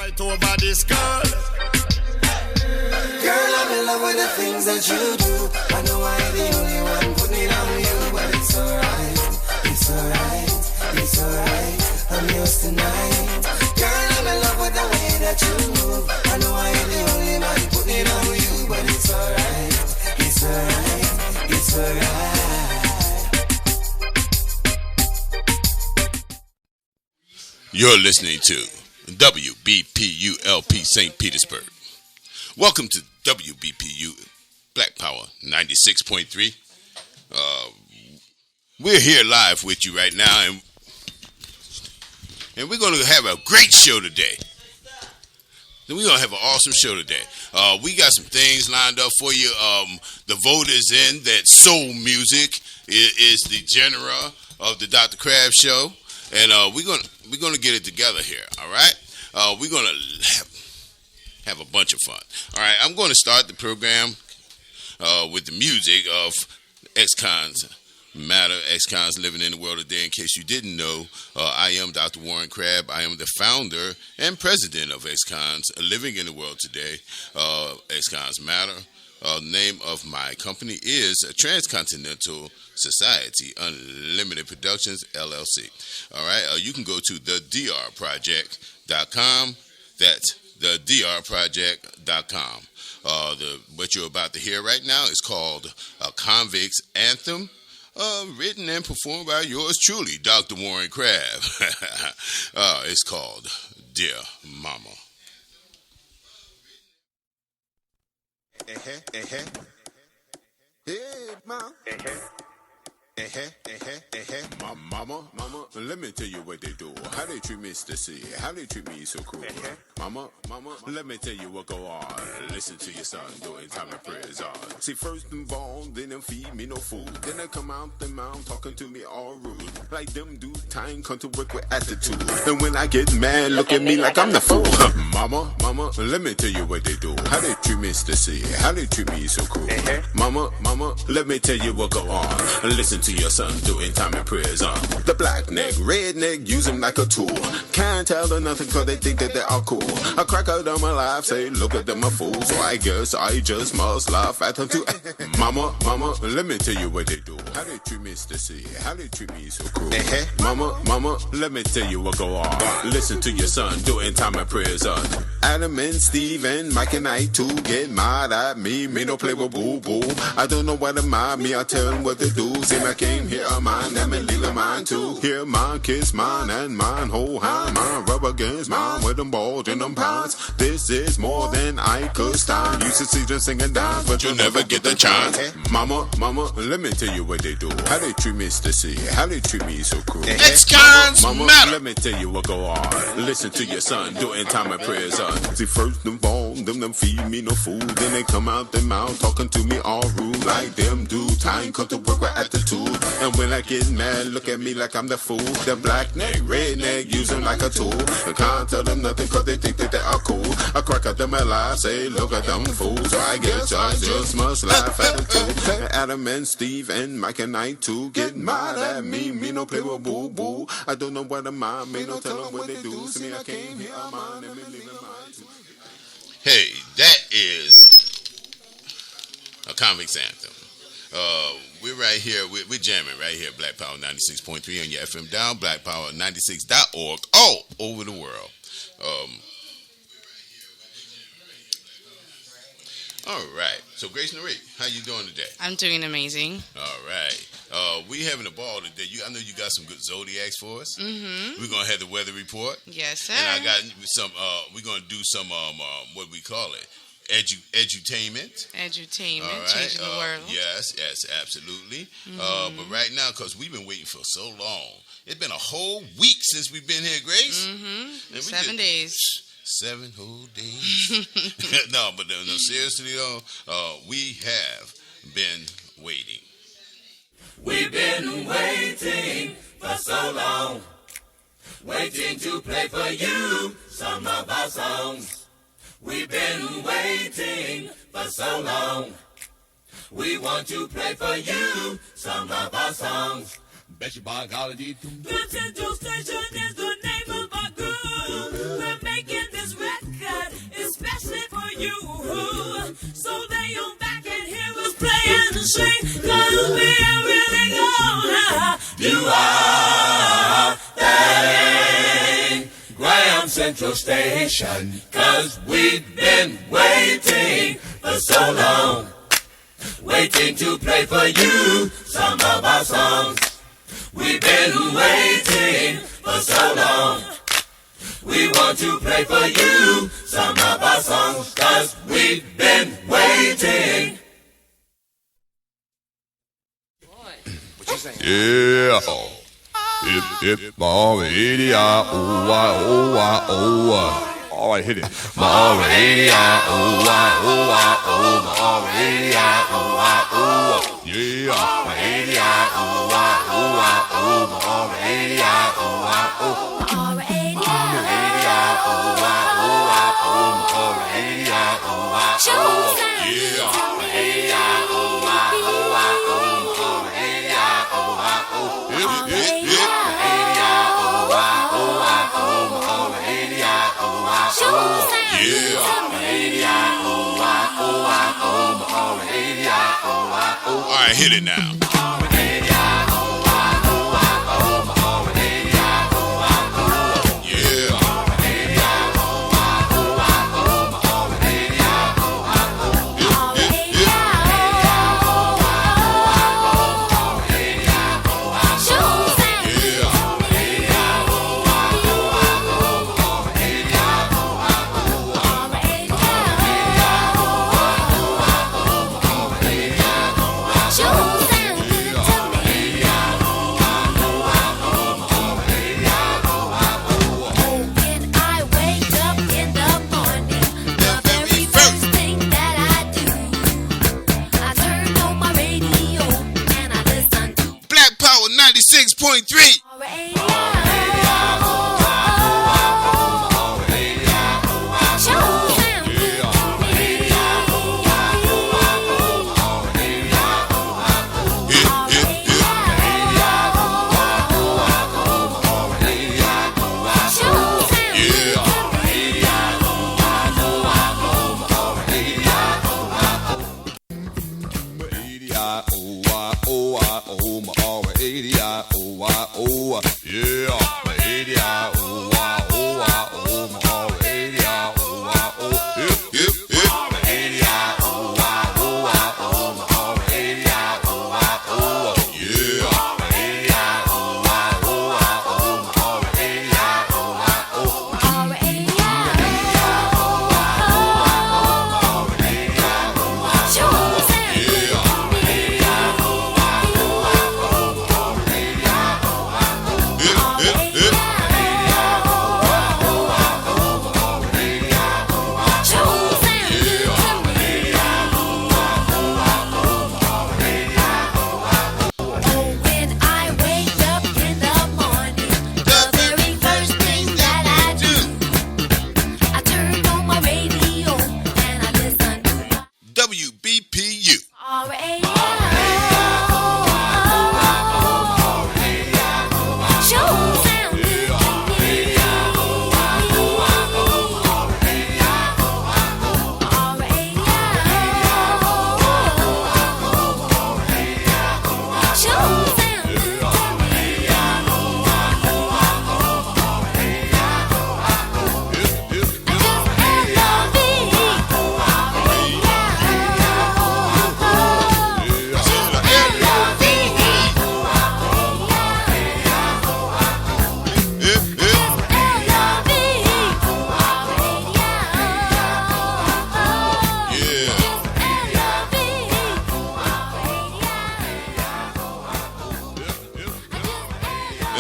fight over this girl. Girl, I'm in love with the things that you do. I know I ain't the only one putting it on you, but it's alright, it's alright, it's alright. I'm yours tonight. Girl, I'm in love with the way that you move. I know I ain't the only man putting it on you, but it's alright, it's alright, it's alright. You're listening to WBPULP St. Petersburg. Welcome to WBPU Black Power 96.3. We're here live with you right now, and we're going to have a great show today. We're going to have an awesome show today. We got some things lined up for you. The vote is in that soul music is the genre of the Dr. Crabb show, and we're going to get it together here. All right, we're going to have a bunch of fun. All right, I'm going to start the program with the music of Ex-Cons Matter, Ex-Cons Living in the World Today. In case you didn't know, I am Dr. Warren Crabb. I am the founder and president of Ex-Cons Living in the World Today, Ex-Cons Matter. The name of my company is Transcontinental Society Unlimited Productions, LLC. All right, you can go to thedrproject.com. That's thedrproject.com. What you're about to hear right now is called a Convict's Anthem, written and performed by yours truly, Dr. Warren Crabb. It's called Dear Mama. Hey, mom. Mama, let me tell you what they do. How they treat Mr. C. How they treat me so cool. Mama, let me tell you what go on. Listen to your son doing time of prayers on. See, first of all, they don't feed me no food. Then they come out the mouth talking to me all rude. Like them do time come to work with attitude. And when I get mad, look at me like I'm the fool. Mama, let me tell you what they do. How they treat Mr. C. How they treat me so cool. Mama, let me tell you what go on. Listen to your son doing time and prayers on. The black neck, red neck, use him like a tool. Can't tell them nothing cause they think that they are cool. A cracker them alive, say look at them a fool. So I guess I just must laugh at them too. Mama, let me tell you what they do. How they treat Mr. C. How they treat me so cool. Mama, let me tell you what go on. Listen to your son doing time and prayers on. Adam and Steve and Mike and I too get mad at me. Me no play with boo boo. I don't know what to mind me. I tell them what to do. See I came here a mine, them and leave a mine too. Here mine, kiss mine, and mine hold hand. Mine rub against mine with them balls and them pounds. This is more than I could stand. Used to see them sing and dance, but you'll never get the chance. Mama, let me tell you what they do. How they treat Mr. C. How they treat me so cruel. Ex-Cons Matter. Let me tell you what go on. Listen to your son doing time and prayers on. See first of all, them feed me no food. Then they come out their mouth talking to me all rude. Like them do time come to work with attitude. And when I get mad, look at me like I'm the fool. The black neck, red neck, use them like a tool. I can't tell them nothing cause they think that they are cool. I crack at them alive, say look at them fools. So I guess I just must laugh at them too. Adam and Steve and Mike and I too get mad at me. Me no play with boo boo. I don't know what I'm on. Me no tell them what they do. See me I came here, I'm on them and leave them on too. Hey, that is a Convict's Anthem. We're right here. We're jamming right here. Black Power 96.3 on your FM dial. BlackPower96.org. All over the world. All right. So Grace Nori, how you doing today? I'm doing amazing. All right. We having a ball today. I know you got some good zodiacs for us. Mm-hmm. We're gonna have the weather report. Yes, sir. And I got some. We're gonna do some. What we call it. Edutainment. Right. Changing the world. Yes, absolutely. Mm-hmm. But right now, because we've been waiting for so long, it's been a whole week since we've been here, Grace. Mm-hmm. 7 days. 7 whole days. No, seriously though, we have been waiting. We've been waiting for so long, waiting to play for you some of our songs. We've been waiting for so long. We want to play for you some of our songs. Bet your biology. The Central Station is the name of our group. We're making this record radio station, 'cause we've been waiting for so long. Waiting to play for you some of our songs. We've been waiting for so long. We want to play for you some of our songs, 'cause we've been waiting. Yeah. Hip, my radio, oh, oh, oh. All right, hit it. My radio, oh, oh, oh, my radio, oh, oh. Yeah. My radio, oh, oh, oh, my radio, oh, oh. My radio, oh, oh, my radio, oh, oh. Yeah. My radio, oh, oh, my radio, oh, oh. Hip, hip. All right, hit it now. Power 96.3.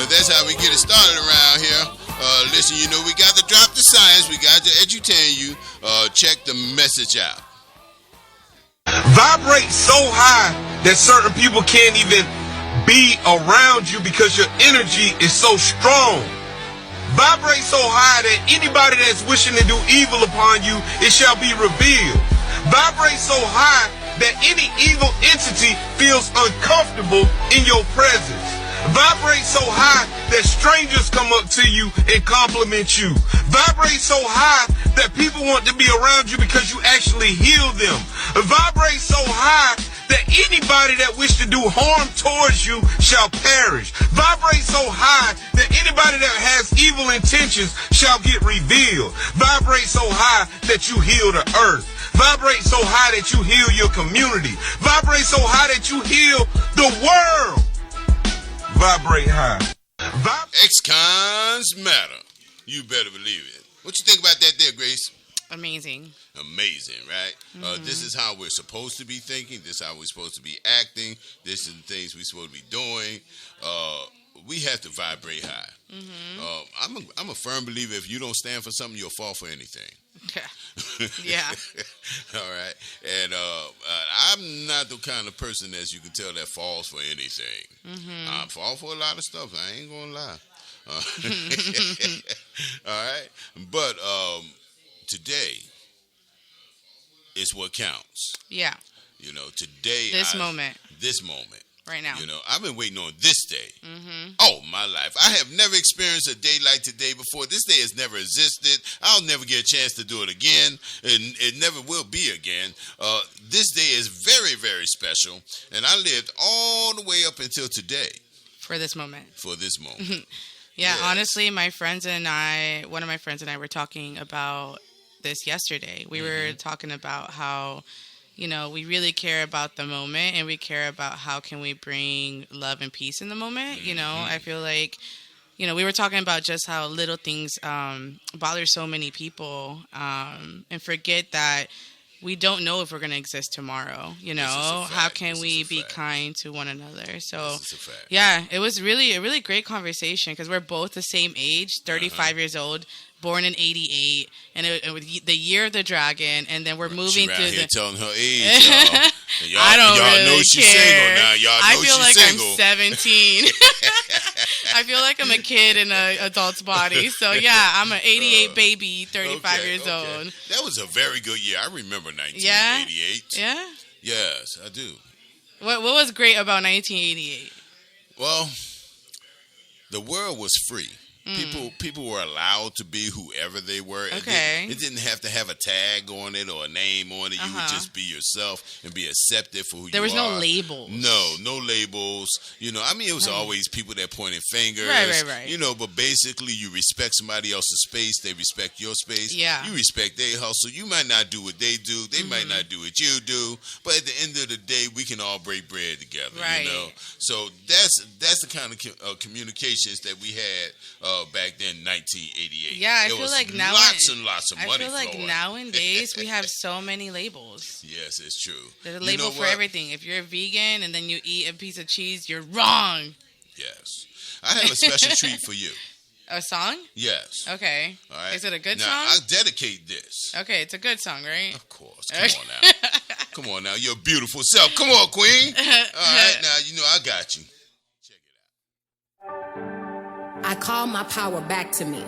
That's how we get it started around here. Listen, you know, we got to drop the science. We got to edutain you. Check the message out. Vibrate so high that certain people can't even be around you because your energy is so strong. Vibrate so high that anybody that's wishing to do evil upon you, it shall be revealed. Vibrate so high that any evil entity feels uncomfortable in your presence. Vibrate so high that strangers come up to you and compliment you. Vibrate so high that people want to be around you because you actually heal them. Vibrate so high that anybody that wish to do harm towards you shall perish. Vibrate so high that anybody that has evil intentions shall get revealed. Vibrate so high that you heal the earth. Vibrate so high that you heal your community. Vibrate so high that you heal the world. Vibrate high. Ex-cons matter. You better believe it. What you think about that there, Grace? Amazing. Amazing, right? This is how we're supposed to be thinking. This is how we're supposed to be acting. This is the things we're supposed to be doing. We have to vibrate high. I'm a firm believer if you don't stand for something, you'll fall for anything. Yeah. All right. And I'm not the kind of person, as you can tell, that falls for anything. I fall for a lot of stuff. I ain't going to lie. All right. But today is what counts. Yeah. You know, today. This moment. Right now. You know, I've been waiting on this day. Oh, my life. I have never experienced a day like today before. This day has never existed. I'll never get a chance to do it again. And it never will be again. This day is very, very special. And I lived all the way up until today. For this moment. Yeah, honestly, one of my friends and I were talking about this yesterday. We were talking about how, you know, we really care about the moment and we care about how can we bring love and peace in the moment. You know, I feel like, you know, we were talking about just how little things bother so many people and forget that we don't know if we're going to exist tomorrow. You know, how can we be kind to one another? So, yeah, it was really a really great conversation because we're both the same age, 35 years old. Born in 88, and it was the year of the dragon, and then we're moving through here the. Telling her age, y'all. I don't y'all really know she's care. single now. Y'all know I feel like single. I'm 17. I feel like I'm a kid in an adult's body. So yeah, I'm an 88 baby, 35 years old. That was a very good year. I remember 1988. Yeah. Yes, I do. What was great about 1988? Well, the world was free. People were allowed to be whoever they were. Okay. It didn't have to have a tag on it or a name on it. You would just be yourself and be accepted for who you are. There was no labels. No labels. You know, I mean, it was always people that pointed fingers. Right. You know, but basically you respect somebody else's space. They respect your space. Yeah. You respect their hustle. You might not do what they do. They might not do what you do. But at the end of the day, we can all break bread together. Right. You know? So that's the kind of communications that we had back then, 1988. Yeah, I there feel was like now lots and lots of money I feel like flowing. nowadays we have so many labels. Yes, it's true. There's a label for everything. If you're a vegan and then you eat a piece of cheese, you're wrong. Yes. I have a special treat for you. A song? Yes. Okay. All right. Is it a good now, song? I dedicate this. Okay, it's a good song, right? Of course. Come on now. Come on now. Your beautiful self. Come on, queen. All right. Now, you know I got you. Check it out. I call my power back to me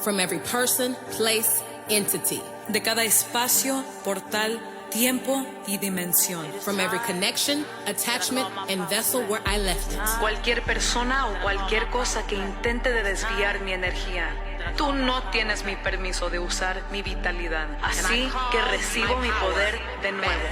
from every person, place, entity. De cada espacio, portal, tiempo y dimensión. From every connection, attachment, and vessel where I left it. Cualquier persona o cualquier cosa que intente de desviar mi energía. Tú no tienes mi permiso de usar mi vitalidad. Así que recibo mi poder de nuevo.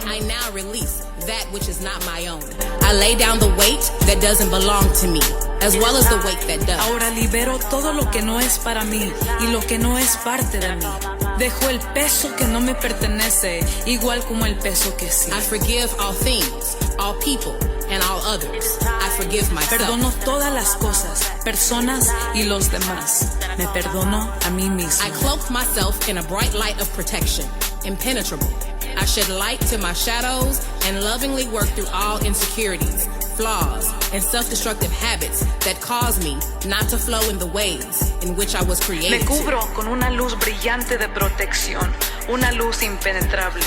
I now release that which is not my own. I lay down the weight that doesn't belong to me, as well as the weight that does. Ahora libero todo lo que no es para mí y lo que no es parte de mí. Dejo el peso que no me pertenece, igual como el peso que sí. I forgive all things, all people, and all others. I forgive myself. Perdono todas las cosas, personas y los demás. Me perdono a mí mismo. I cloak myself in a bright light of protection, impenetrable. I shed light to my shadows and lovingly work through all insecurities, flaws, and self-destructive habits that cause me not to flow in the ways in which I was created. Me cubro con una luz brillante de protección, una luz impenetrable.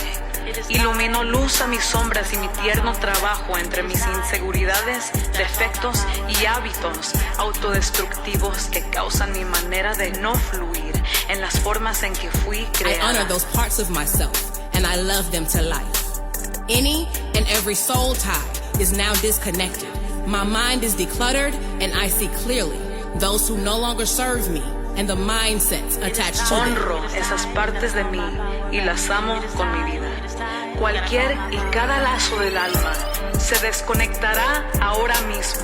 Ilumino luz a mis sombras y mi tierno trabajo entre mis inseguridades, defectos y hábitos autodestructivos que causan mi manera de no fluir en las formas en que fui creada. I honor those parts of myself and I love them to life. Any and every soul tie is now disconnected. My mind is decluttered and I see clearly. Those who no longer serve me and the mindsets attached to them. Honro esas partes de mí y las amo con mi vida. Cualquier y cada lazo del alma se desconectará ahora mismo.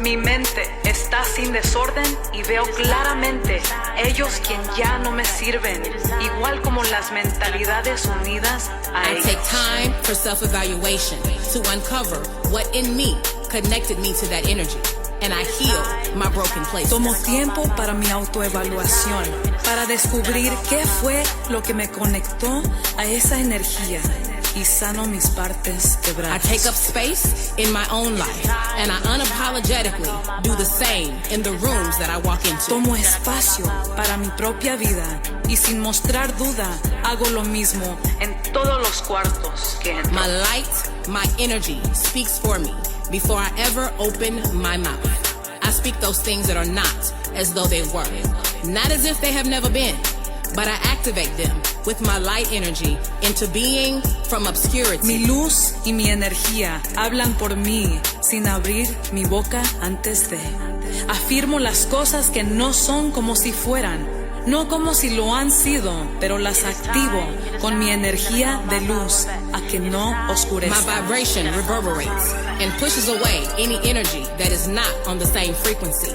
Mi mente está sin desorden y veo claramente ellos quien ya no me sirven, igual como las mentalidades unidas a I take ellos. time for self-evaluation to uncover what in me connected me to that energy, and I heal my broken places. Tomo tiempo para mi autoevaluación, para descubrir qué fue lo que me conectó a esa energía y sano mis partes I quebradas. take up space in my own life, and I unapologetically do the same in the rooms that I walk into. Tomo espacio para mi propia vida y sin mostrar duda hago lo mismo. En todos los cuartos que entro. My light, my energy speaks for me before I ever open my mouth. I speak those things that are not as though they were, not as if they have never been, but I activate them with my light energy into being from obscurity. Mi luz y mi energía hablan por mí sin abrir mi boca antes de. Afirmo las cosas que no son como si fueran, no como si lo han sido, pero las activo con mi energía de luz a que no My oscurezca. vibration reverberates and pushes away any energy that is not on the same frequency.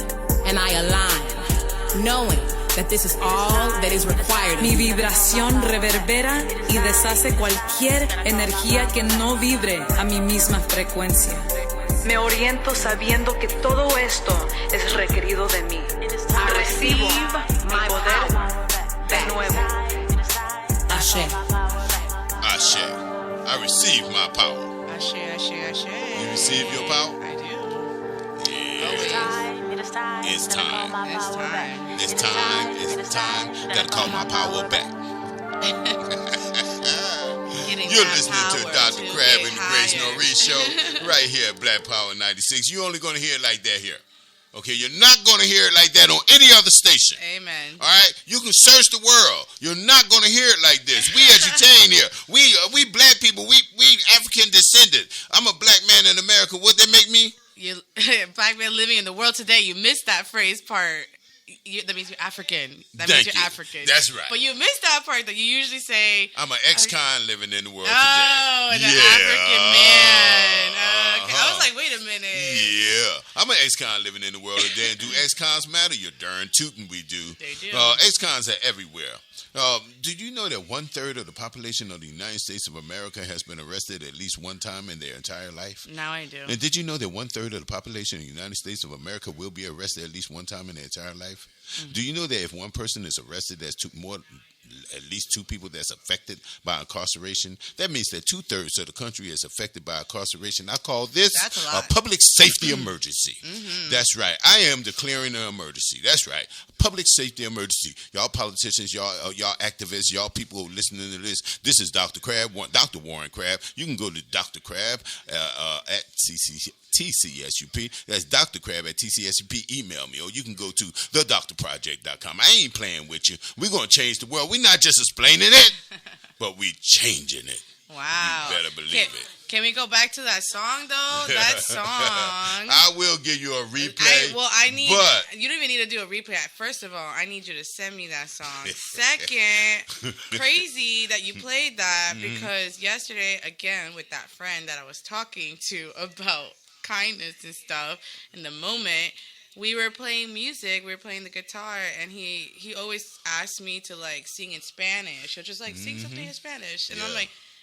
And I align, knowing that this is all that is required of Mi me. vibración reverbera y deshace cualquier energía que no vibre a mi misma frecuencia. Me oriento sabiendo que todo esto es requerido de mí. Recibo mi poder de nuevo. Ashe. Ashe. I receive my power. Ashe, ashe, ashe. You receive your power? I do. Yeah. It's time. It's time. It's time. It's time. Gotta call my power back. Getting You're that listening to power Dr. to Crabb get and the Grace higher. Nori Show right here at Black Power 96. You're only going to hear it like that here. Okay, you're not going to hear it like that on any other station. Amen. All right, you can search the world. You're not going to hear it like this. We entertain here. We black people. We African descended. I'm a black man in America. What they make me? You black man living in the world today. You missed that phrase part. That means you're African. That Thank means you're you. African. That's right. But you missed that part that you usually say. I'm an ex-con living in the world Oh, today. an African man. Okay. I Uh-huh. was like, wait a minute. Yeah, I'm an ex-con living in the world today. And do ex-cons matter? You're darn tootin' we do. They do. Ex-cons are everywhere. Did you know that 1/3 of the population of the United States of America has been arrested at least one time in their entire life? Now I do. And did you know that 1/3 of the population of the United States of America will be arrested at least one time in their entire life? Do you know that if one person is arrested, there's at least two people that's affected by incarceration? That means that 2/3 of the country is affected by incarceration. I call this That's a a lot. public safety emergency. That's right. I am declaring an emergency. That's right. Public safety emergency. Y'all politicians, y'all activists, y'all people who listening to this. This is Dr. Crabb, Dr. Warren Crabb. You can go to Dr. Crabb at TCSUP. That's Dr. Crabb at TCSUP. Email me, or you can go to thedoctorproject.com. I ain't playing with you. We're gonna change the world. We're not just explaining it, but we changing it. Wow. You better believe it. Can we go back to that song though? That song. I will give you a replay. I need. but You don't even need to do a replay. First of all, I need you to send me that song. Second, crazy that you played that because yesterday, again, with that friend that I was talking to about kindness and stuff, in the moment, we were playing music. We were playing the guitar, and he always asked me to like sing in Spanish. He'll just like sing something in Spanish, and Yeah.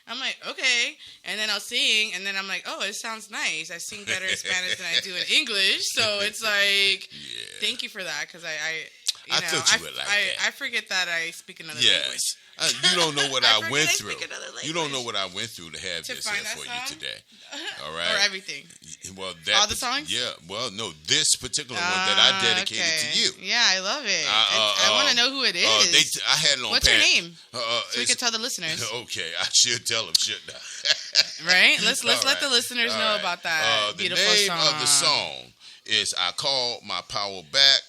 I'm like, okay. And then I'll sing, and then I'm like, oh, it sounds nice. I sing better in Spanish than I do in English. So it's like, thank you for that, because I thought you would like that. I forget that I speak another language. yes. You don't know what I I forget went I through. speak another You don't language. know what I went through to have To this find here that for song? you today. All right. Or everything. Well, All the songs? Yeah. Well, no, this particular one that I dedicated okay. to you. Yeah, I love it. I want to know who it is. I had it on. What's your name? So we it's- can tell the listeners. Okay, I should tell them, shouldn't I? Right? Let's All let right. the listeners All know right. about that The beautiful name song. of the song is "I Call My Power Back,"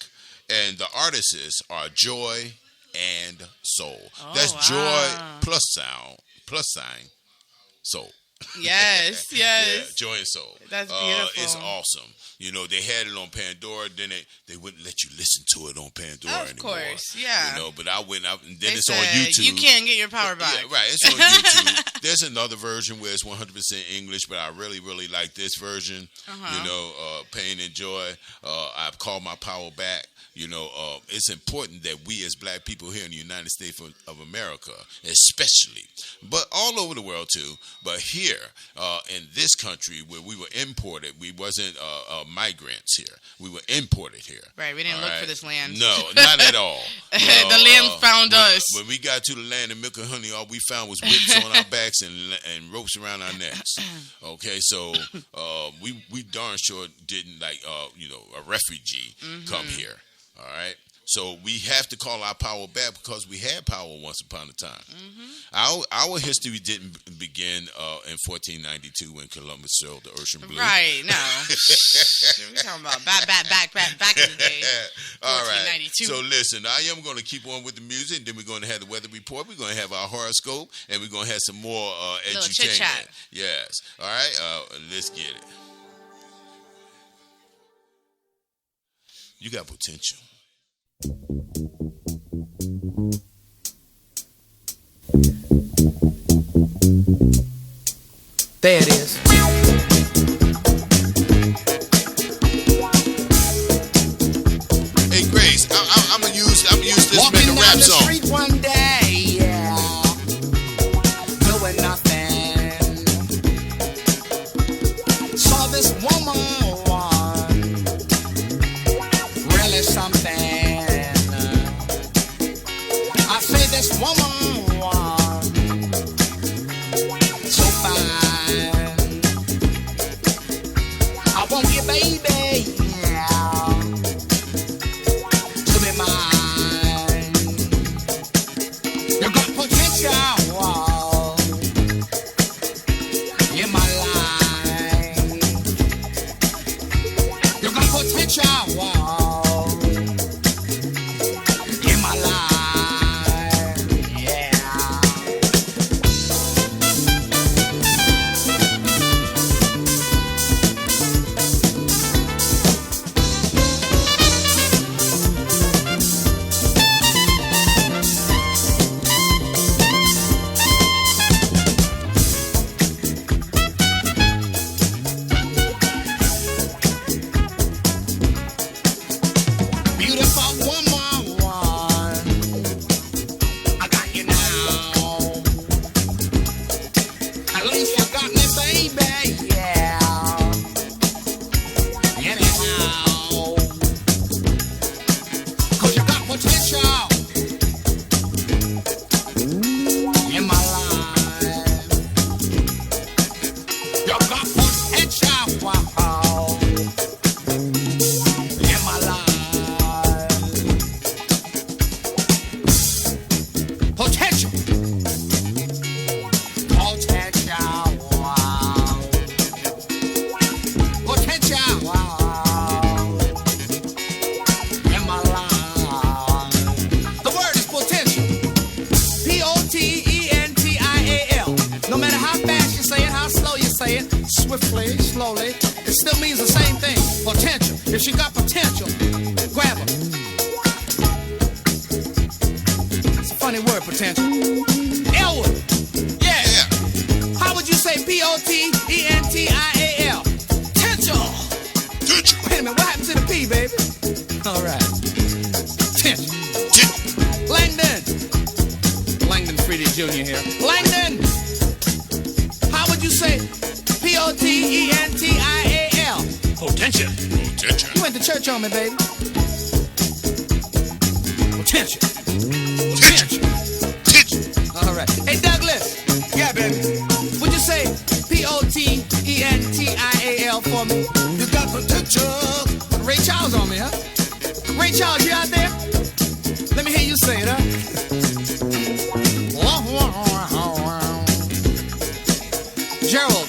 and the artists are Joy and Soul. Oh, That's wow. Joy plus sign Soul. Yes, yes. Yeah, Joy and Soul. That's beautiful. It's awesome. You know, they had it on Pandora, then they wouldn't let you listen to it on Pandora Of anymore. course, yeah. You know, but I went out, and then They it's said, on YouTube. You can't get your power back. Yeah, right. It's on YouTube. There's another version where it's 100% English, but I really, really like this version. You know, Pain and Joy. I've called my power back. You know, it's important that we as black people here in the United States of America, especially, but all over the world too, but here in this country where we were imported, we wasn't migrants here. We were imported here. Right, we didn't look for this land. No, not at all. The land found us. When we got to the land of milk and honey, all we found was whips on our backs and ropes around our necks. Okay, so we darn sure didn't like you know, a refugee come here. All right, so we have to call our power back because we had power once upon a time. Our history didn't begin in 1492 when Columbus sailed the ocean blue. Right, no. We're talking about back in the day. All right. 1492. So listen, I am going to keep on with the music, and then we're going to have the weather report. We're going to have our horoscope, and we're going to have some more edutainment. chit-chat. Yes. All right. Let's get it. You got potential. There it is. Hey Grace, I'm gonna use this to Walking make a down rap the song. street one day, yeah, doing nothing. Saw this woman, really something. I say this woman, so fine. I want you, baby, yeah, to be mine. You got potential in my life. You got potential in my life, yeah. Beautiful woman, I got you now. At least you got me, baby, yeah. Anyhow, 'cause you got potential in my life. You got potential, wow, in my life. Potential. Potential. Wow. Potential. Wow. In my life. The word is potential. Potential. No matter how fast you say it, how slow you say it, swiftly, slowly, it still means the same thing. Potential. If she got potential, grab her. It's a funny word, potential. Elwood. Yeah. How would you say Potential? Potential. Wait a minute, what happened to the P, baby? All right. Potential. Langdon. Langdon Freedy Jr. here. Langdon. How would you say Potential? Potential. You went to church on me, baby. Potential. All right. Hey, Douglas. Yeah, baby. Would you say Potential for me? You got potential. Ray Charles on me, huh? Ray Charles, you out there? Let me hear you say it, huh? Gerald.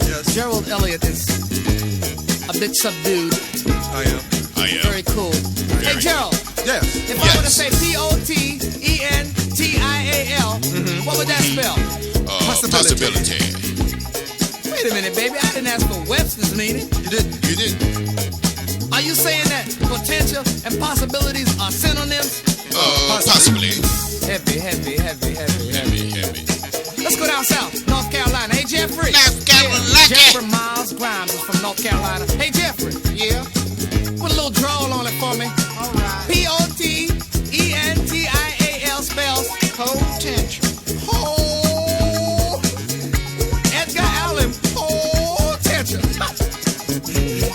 Yes. Gerald Elliott is a bit subdued. I am. Very cool. Hey, Gerald. Yes. If I were to say Potential, what would that spell? Possibility. minute, baby. I didn't ask for Webster's meaning. You didn't. Are you saying that potential and possibilities are synonyms? Possibly. Heavy. Let's go down south, North Carolina. Hey, Jeffrey. North Carolina. Yeah, Jeffrey Miles Grimes is from North Carolina. Hey, Jeffrey. Yeah. Put a little drawl on it for me. All right. Potential spells Potential. Oh, Edgar Allan Potential.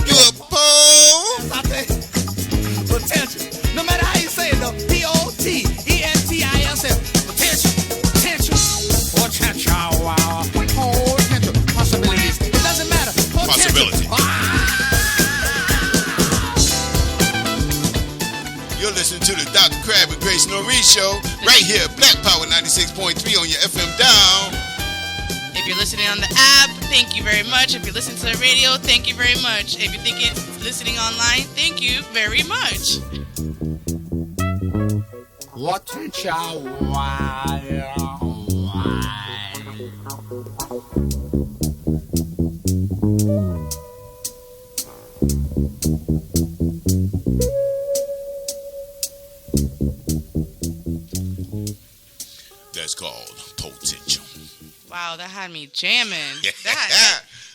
You a pole? Potential. No matter how you say it though, Potential. Potential. Wow. Potential. Possibilities. It doesn't matter. Potential. Possibility. You're listening to the Dr. Crabb and Grace Nori show right here, Black Power 96.3 on your FM dial. If you're listening on the app, thank you very much. If you're listening to the radio, thank you very much. If you're thinking listening online, thank you very much. That's called potential. Wow, that had me jamming.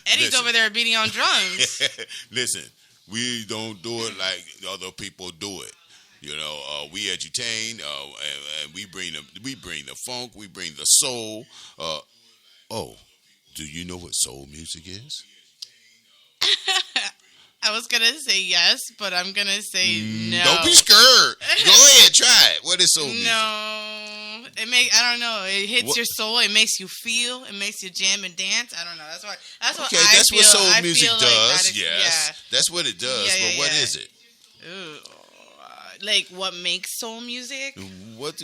Eddie's Listen. over there beating on drums. Listen, we don't do it like other people do it. You know, we entertain, and we bring the funk, we bring the soul. Do you know what soul music is? I was gonna say yes, but I'm gonna say no. Don't be scared. Go ahead, try it. What is soul music? No, I don't know. It hits your soul. It makes you feel. It makes you jam and dance. I don't know. That's what Okay, I that's feel. what soul I music feel does. Like that is, yes, that's what it does. Yeah, but what yeah. is it? Ooh, like what makes soul music? What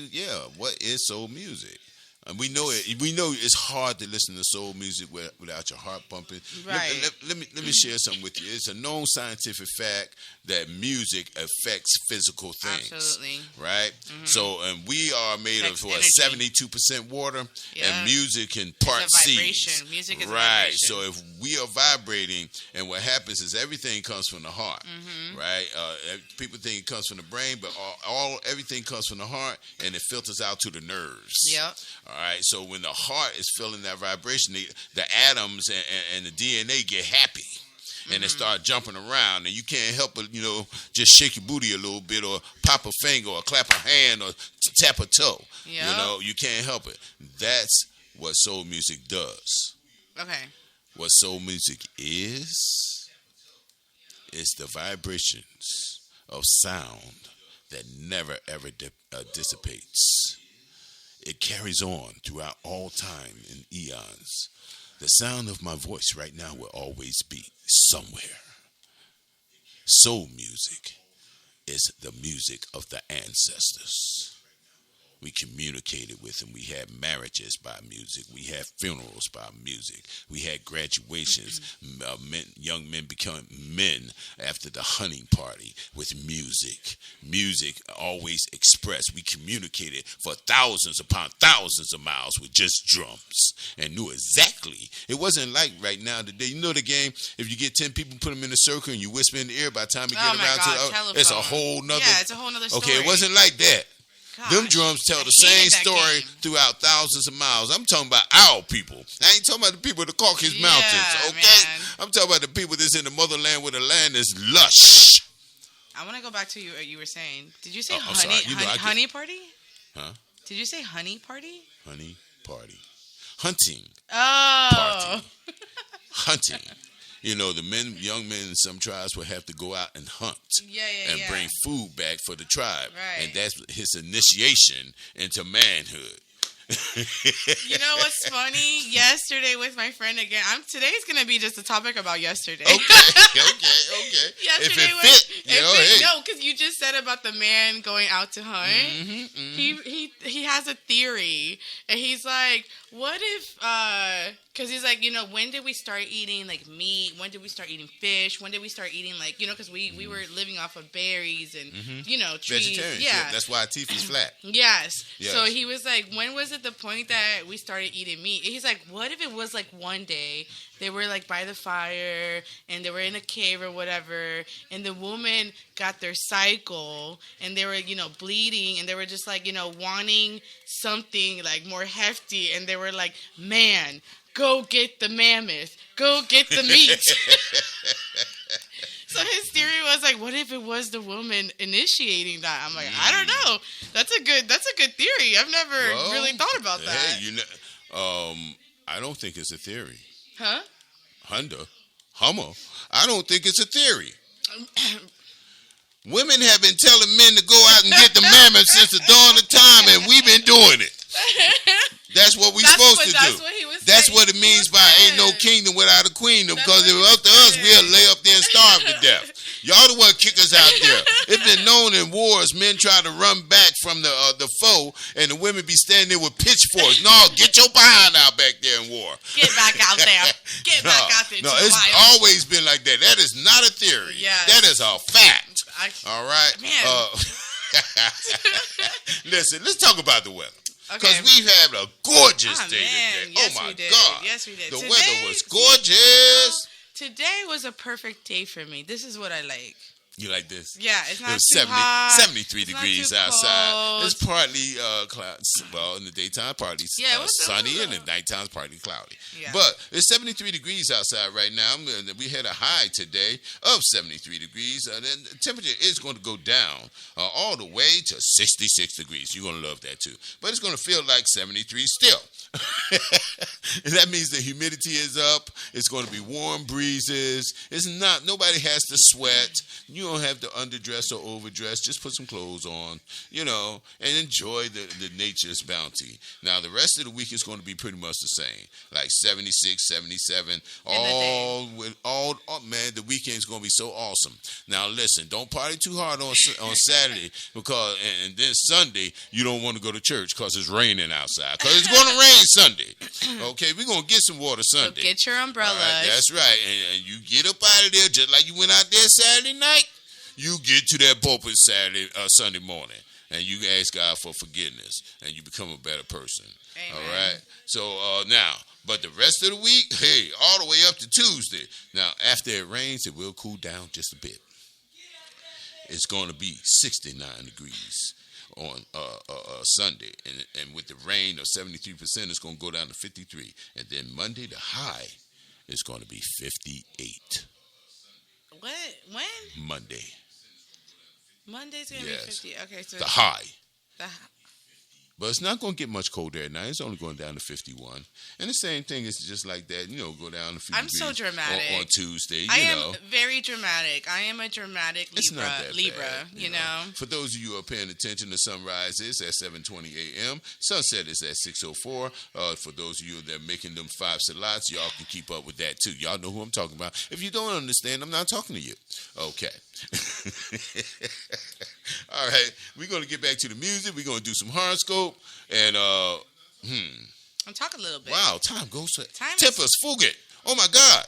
is soul music? And we know it. We know it's hard to listen to soul music without your heart pumping. Right. Let me share something with you. It's a known scientific fact that music affects physical things. Absolutely. Right. Mm-hmm. So, and we are made of Affects energy. 72% water, Yeah. and music in part It's a C. vibration. Music is a right. vibration. So if we are vibrating, and what happens is everything comes from the heart. Mm-hmm. Right. People think it comes from the brain, but everything comes from the heart, and it filters out to the nerves. Yep. All right, so when the heart is feeling that vibration, the atoms and the DNA get happy, and they start jumping around, and you can't help but just shake your booty a little bit, or pop a finger, or clap a hand, or tap a toe. Yep. You can't help it. That's what soul music does. Okay. What soul music is the vibrations of sound that never ever dissipates. It carries on throughout all time and eons. The sound of my voice right now will always be somewhere. Soul music is the music of the ancestors. We communicated with them. We had marriages by music. We had funerals by music. We had graduations. Young men become men after the hunting party with music. Music always expressed. We communicated for thousands upon thousands of miles with just drums and knew exactly. It wasn't like right now today. You know the game? If you get 10 people, put them in a circle, and you whisper in the ear, by the time you get around to telephone. it's a whole nother. Yeah, it's a whole nother story. Okay, it wasn't like that. Gosh, them drums tell the same hated that story game. throughout thousands of miles. I'm talking about our people. I ain't talking about the people of the Caucasus Mountains, okay? Man. I'm talking about the people that's in the motherland where the land is lush. I want to go back to what you were saying. Did you say I'm sorry. honey party? Huh? Did you say honey party? Honey party. Hunting. Oh. Party. Hunting. The young men in some tribes will have to go out and hunt and bring food back for the tribe. Right. And that's his initiation into manhood. You know what's funny? Yesterday with my friend again. Today's gonna be just a topic about yesterday. Okay. Yesterday if it fit, no, because you just said about the man going out to hunt. Mm-hmm. He he has a theory, and he's like, what if, because he's like, when did we start eating, like, meat? When did we start eating fish? When did we start eating, like, because we were living off of berries and, trees. Vegetarian. Yeah. That's why our teeth is flat. Yes. So he was like, when was it the point that we started eating meat? And he's like, what if it was, like, one day they were, like, by the fire, and they were in a cave or whatever, and the woman got their cycle, and they were, bleeding, and they were just, like, wanting something, like, more hefty, and they were like, man, go get the mammoth. Go get the meat. So his theory was like, what if it was the woman initiating that? I'm like, I don't know. That's a good theory. I've never really thought about that. Hey, I don't think it's a theory. Huh? Hummer. I don't think it's a theory. Women have been telling men to go out and get the mammoth since the dawn of time, and we've been doing it. That's what we're supposed to do. That's what it means by ain't no kingdom without a queendom, because if it was up to us, we'll lay up there and starve to death. Y'all the one kick us out there. It's been known in wars, men try to run back from the foe, and the women be standing there with pitchforks. No, get your behind out back there in war. Get back out there. Get back out there. No, it's always been like that. That is not a theory. Yes. That is a fact. All right? Man. Listen, let's talk about the weather. Okay. Because we've had a gorgeous day today. Yes, oh, my we did. God. Yes, we did. The weather was gorgeous. Today was a perfect day for me. This is what I like. You like this? Yeah, it's not it was too hot. 73 degrees outside. Cold. It's partly cloudy. Well, in the daytime, partly sunny, and in the nighttime, partly cloudy. Yeah. But it's 73 degrees outside right now. We had a high today of 73 degrees. Then the temperature is going to go down all the way to 66 degrees. You're going to love that, too. But it's going to feel like 73 still. That means the humidity is up. It's going to be warm breezes. Nobody has to sweat. You don't have to underdress or overdress. Just put some clothes on, and enjoy the nature's bounty. Now, the rest of the week is going to be pretty much the same, like 76, 77. Man, the weekend's going to be so awesome. Now, listen, don't party too hard on Saturday because, and then Sunday, you don't want to go to church because it's raining outside. Because it's going to rain Sunday. Okay, we're going to get some water Sunday. So get your umbrellas. Right, that's right. And you get up out of there just like you went out there Saturday night. You get to that pulpit Sunday morning, and you ask God for forgiveness, and you become a better person. Amen. All right? So now, but the rest of the week, hey, all the way up to Tuesday. Now, after it rains, it will cool down just a bit. It's going to be 69 degrees on Sunday, and with the rain of 73%, it's going to go down to 53. And then Monday, the high is going to be 58. What? When? Monday. Monday's going to be 50. Okay, so the high. But it's not going to get much colder at night. It's only going down to 51. And the same thing is just like that, go down a few I'm degrees so dramatic. On Tuesday, I am very dramatic. I am a dramatic Libra. It's not that Libra, bad, you know. For those of you who are paying attention, the sunrise is at 7:20 a.m. Sunset is at 6:04. For those of you that are making them 5 salats, y'all can keep up with that too. Y'all know who I'm talking about. If you don't understand, I'm not talking to you. Okay. All right. We're going to get back to the music. We're going to do some horoscope. And, I'm talking a little bit. Wow, time goes to Tempus Fugit. Oh, my God.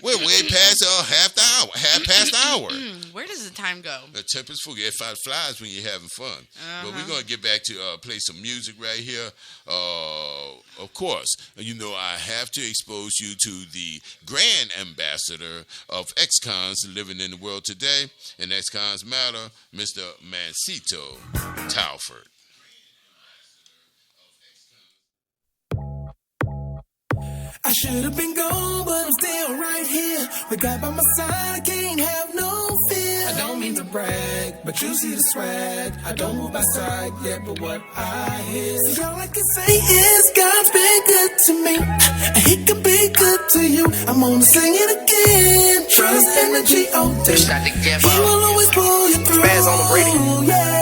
We're way past half past the hour. Where does the time go? The Tempus Fugit. It flies when you're having fun. But we're going to get back to play some music right here. Of course, I have to expose you to the grand ambassador of ex-cons living in the world today. And ex-cons matter, Mr. Mancito Talford. I should have been gone, but I'm still right here. With God by my side, I can't have no fear. I don't mean to brag, but you see the swag. I don't move by sight yet, but what I hear. See, all I can say is God's been good to me, and He can be good to you. I'm gonna sing it again. Trust in the G-O-D. He will always pull you through. Spaz on the radio. Yeah.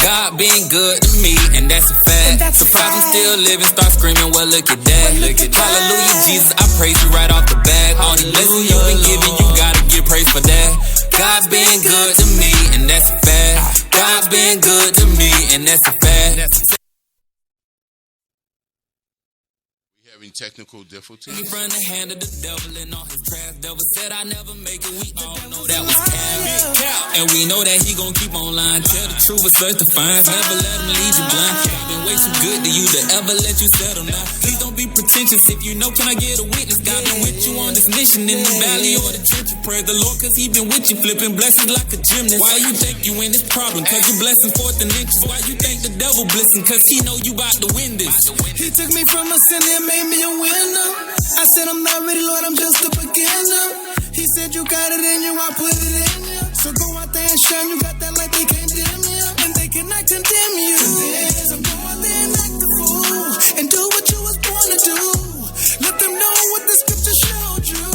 God being good to me, and that's a fact. Surprised I'm still living, start screaming, well, look at that. Hallelujah, Jesus, I praise you right off the bat. All the blessings you've been giving, you gotta give praise for that. God being good to me, and that's a fact. God being good to me, and that's a fact. Having technical difficulties. Me from the hand of the devil and all his trash. Devil said I never make it. We all know that was cap. And we know that he gon' keep on lying. Tell the truth with such defiance. Never let him lead you blind. I've been way too good to you to ever let you settle now. Please don't be pretentious. If you know, can I get a witness? God been with you on this mission in the valley or the trench. Praise the Lord, cause he been with you, flipping blessings like a gymnast. Why you think you in this problem? Cause you blessing forth in inches. Why you think the devil blessing? Cause he know you about to win this. He took me from a sinner and made me a winner. I said I'm not ready, Lord, I'm just a beginner. He said you got it in you, I put it in you. So go out there and shine, you got that light, they can't dim you. And they cannot condemn you. So go out there and act the fool. And do what you was born to do. Let them know what the scripture showed you.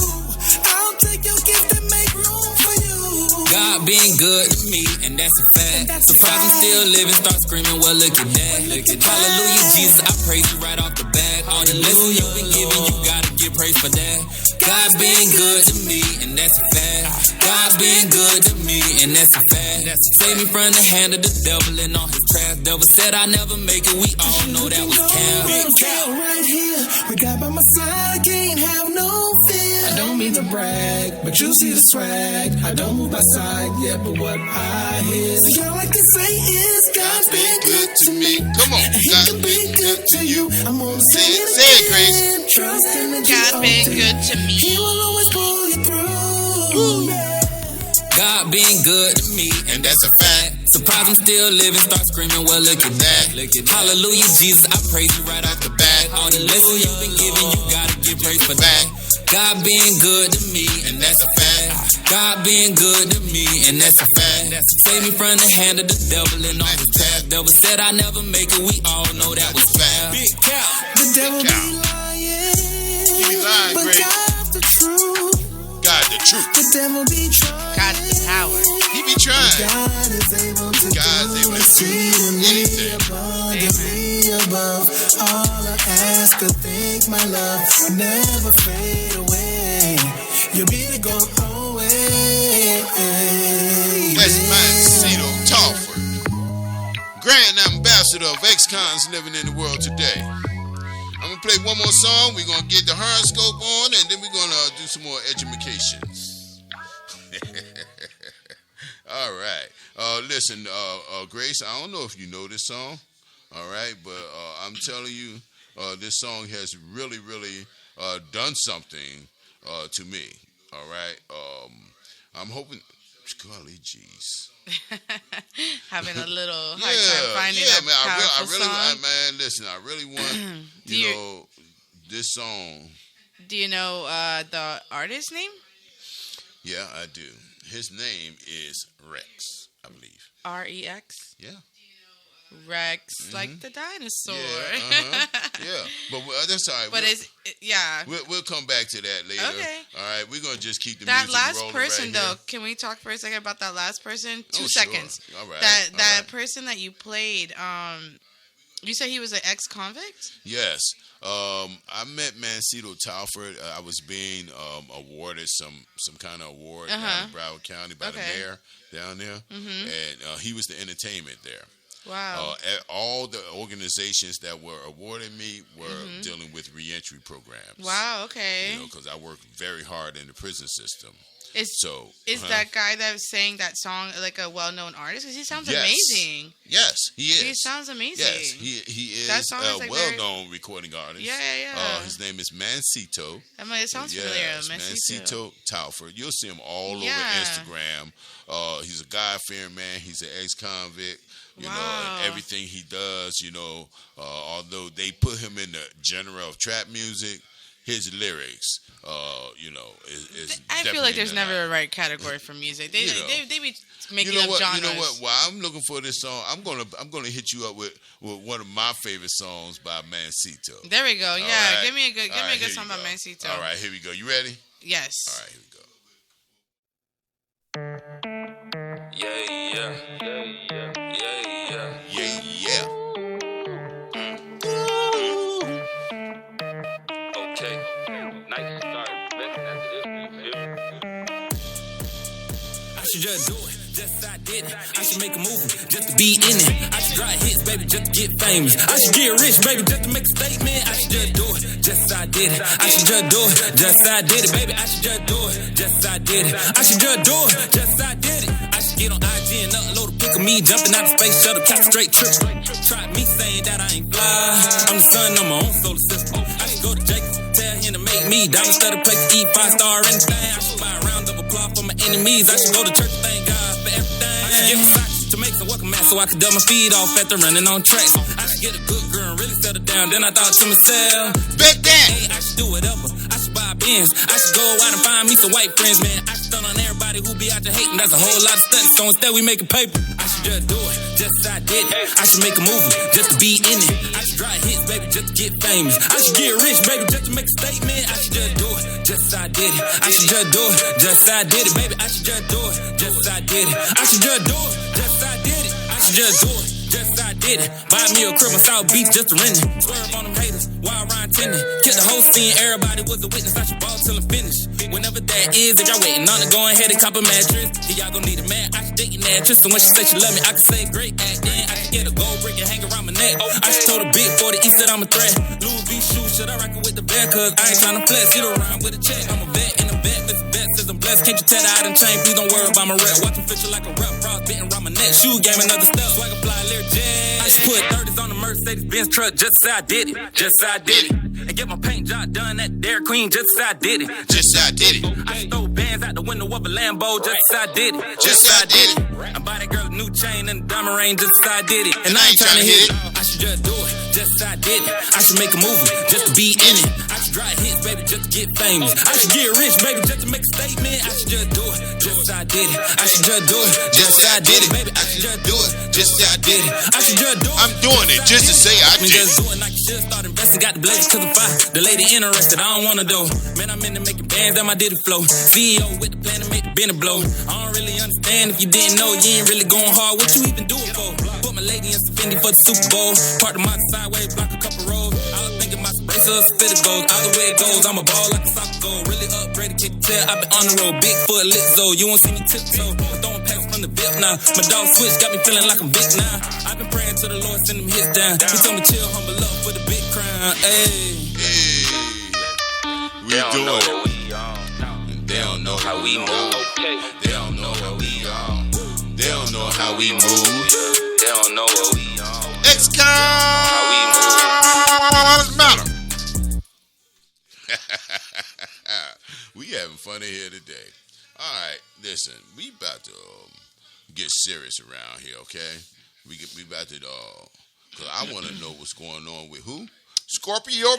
I'll take your gift and make room for you. God being good to me, and that's a fact. Surprised I'm still living, start screaming, well, look at that. Hallelujah, Jesus, I praise you right off the bat. All the lessons you've been giving, you gotta give praise for that. God being good to me, and that's a fact. God being good to me, and that's a fact. Save me from the hand of the devil and all his trash. Devil said I never make it, we all know that was cap. Right here, with God by my side, I can't have no fear. I don't mean to brag, but you see the swag. I don't move by side yet, but what I hear. See, all I can say is God's been good to me. Come on, He God can be good to you. I'm gonna say it it, Grace. again. Trust in the God been good to me. He will always pull you through. Yeah. God being good to me, and that's a fact. Surprised I'm still living, start screaming, well, look at that. Hallelujah, Jesus, I praise you right off the bat. All the lessons you've been giving, you gotta give praise for that. God being good to me, and that's a fact. God being good to me, and that's a fact. Save me from the hand of the devil and all his trash. Devil said I never make it, we all know that was cap. Big cap. The devil be lying, but Grace. God's the truth. God, the truth. The devil be trying. God's the power. He be trying. God is able to God's do able to do exceedingly anything. abundantly above all I ask or think. My love will never fade away. You'll be the go away. That's Mancito Talford, Grand Ambassador of ex-cons living in the world today. I'm going to play one more song. We're going to get the horoscope on, and then we're going to do some more edumacations. All right. Listen, Grace, I don't know if you know this song, all right, but I'm telling you, this song has really, really done something to me, all right? I'm hoping, golly jeez. Having a little hard time finding that man, powerful song. man, listen, I really want, you know, this song. Do you know the artist's name? Yeah, I do. His name is Rex, I believe. R-E-X? Yeah. Rex, like the dinosaur. Yeah, yeah. But that's all right. But we'll come back to that later. Okay. All right, we're going to just keep the that music last rolling person, right though, here. can we talk for a second about that last person? 2 Sure. seconds. All right. That person that you played, you said he was an ex-convict? Yes. I met Mancito Talford. I was being awarded some kind of award down in Broward County by the mayor down there. Mm-hmm. And he was the entertainment there. Wow. All the organizations that were awarding me were dealing with reentry programs. Wow, okay. You know, because I work very hard in the prison system. Is uh-huh. that guy that was saying that song like a well-known artist? Because he sounds amazing. Yes, he is. He sounds amazing. Yes, he is that song is a well-known recording artist. Yeah. His name is Mancito. I mean, it sounds familiar. Mancito Talford. You'll see him all over Instagram. He's a God-fearing man. He's an ex-convict. You know, and everything he does, you know, although they put him in the genre of trap music, his lyrics, you know, is I feel like there's never a right category for music. They be making up genres. You know what? While I'm looking for this song, I'm gonna hit you up with one of my favorite songs by Mancito. There we go. Yeah, right. give me a good song by Mancito. All right, here we go. You ready? Yes. All right, here we go. Yeah. Okay. Nice start. After this, you feel me? I should just do it. Just I did did it. I should make a movie just to be in it. I should drop hits, baby, just to get famous. I should get rich, baby, just to make a statement. I should just do it, just as I did it. I should just do it, just as I did it, baby. I should just do it, just as I did it. I should just do it, just as I did it. I should get on IG and upload a pic of me jumping out the space shuttle, catch a straight trip. Try me saying that I ain't fly. I'm the son of my own solar system. I should go to Jacobs, tell him to make me down instead of place to eat 5-star anything. I should buy a round of applause for my enemies. I should go to church, thank God for everything. I should get Versace to make some welcome mat so I could dump my feet off after running on tracks. I should get a good girl and really settle down. Then I thought to myself, bet that. Hey, I should do whatever. I should buy a Benz. I should go out and find me some white friends, man. I should stun on everybody who be out there hating. That's a whole lot of stunts. So instead we making paper. I should just do it, just as I did it. I should make a movie just to be in it. I should drop hits, baby, just to get famous. I should get rich, baby, just to make a statement. I should just do it, just as I did it. I should just do it, just as I did it, baby. I should just do it, just as I did it. I should just do it, just as I did it. I should just do it, just as I did it. Buy me a crib on South Beach just to rent it. Swerve on them haters, while Ryan tending. Get the whole scene, everybody was a witness. I should ball till I'm finished. Whenever that is, if y'all waiting on it, go ahead and cop a mattress. If y'all gon' need a man, I should date your actress. And when she say she love me, I can say great act. Then I should get a gold brick and hang around my neck. I should told a big 40 East that I'm a threat. Louis V shoes, should I rock it with the vet? Cause I ain't tryna flex, hit around with a check. I'm a vet and a vet, Mr. Vet says I'm blessed. Can't you tell that I done changed? Please don't worry about my rep. Watch him feature like a rep, frost bitten around my neck. Shoe game, another step, swagger fly, lyric jet. I should put 30s on the Mercedes Benz truck, just as I did it, just as I did it. And get my paint job done at Dairy Queen, just as I did it, just as I did it. I should throw bands out the window of a Lambo, just as I did it, just as I did it. I buy that girl a new chain and a diamond ring, just as I did it. And I ain't tryna hit it. I should just do it, just as I did it. I should make a movie just to be in it. I should drop hits, baby, just to get famous. I should get rich, baby, just to make a statement. I should just do it, just as I did it. I should just do it, just as I did it, baby. I should just do it, just as I did it. I should just do it. I'm doing it just to say I did. Just do it like you should. Start investing, got the blazers to the fire. The lady interested, I don't wanna do. Man, I'm into making bands, that my diddy flow. CEO with the plan to make the Benny blow. I don't really understand if you didn't know, you ain't really going hard. What you even do it for? Put my lady in some Fendi for the Super Bowl. Park the motor sideways, block a couple rows. All I'm thinking about spray so spit it goes. Either way it goes, I'm a ball like a soccer goal. Really upgraded, kick the tail, I been on the road. Bigfoot, Lizzo, you won't see me tiptoe. Throwing packs from the VIP now. My dog switch got me feeling like I'm big now. I've been praying to the Lord, send them hits down. He told me chill, humble up for the big crown. Ayy. We do it. They don't know how we move. They don't know what we on. They don't know how we move. They don't know what we on. X-Con! Matter. We having fun in here today. All right, listen, we about to get serious around here, okay? We about to, cause I want to know what's going on with who? Scorpio.